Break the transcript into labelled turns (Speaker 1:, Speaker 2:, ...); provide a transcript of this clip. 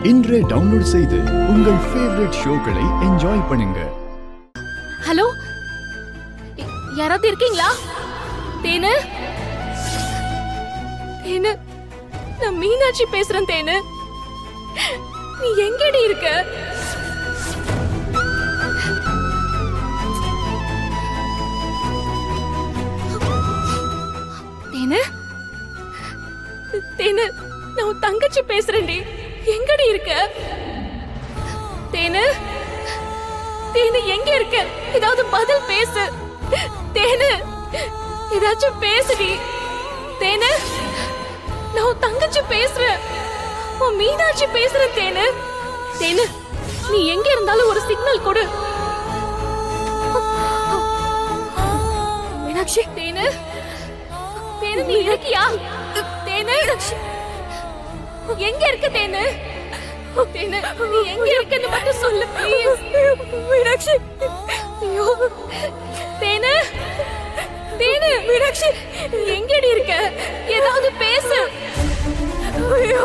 Speaker 1: இன்றே டவுன்லோட் செய்து உங்கள் ஃபேவரட் ஷோக்களை என்ஜாய் பண்ணுங்க.
Speaker 2: ஹலோ, யாராவது இருக்கீங்களா? தேனு, தேனு, நான் மீனாட்சி பேசுறேன். தேனு, நீ எங்கடி இருக்க? தேனு, தேனு, நான் உன் தங்கச்சி பேசுறேன்டி. எங்கடி இருக்க? தேனு, தேனு, எங்க இருக்க? ஏதாவது பதில் பேசு. தேனு, ஏதாச்சும் பேசுடி. தேனு, நான் உன் தங்கச்சி பேசுறேன். உன் மீனாட்சி பேசுறேன். தேனு, தேனு, நீ எங்க இருந்தாலும் ஒரு சிக்னல் கொடு. மீனாட்சி, தேனு, தேனு, நீ இருக்கியா? தேனு, எங்க இருக்க? தேனு, தேனு, நீ எங்க இருக்கன்னு மட்டும் சொல்லு ப்ளீஸ். மீனாட்சி, ஐயோ, தேனு, தேனு, மீனாட்சி, நீ எங்கடி இருக்க? ஏதாவது பேசு. ஐயோ,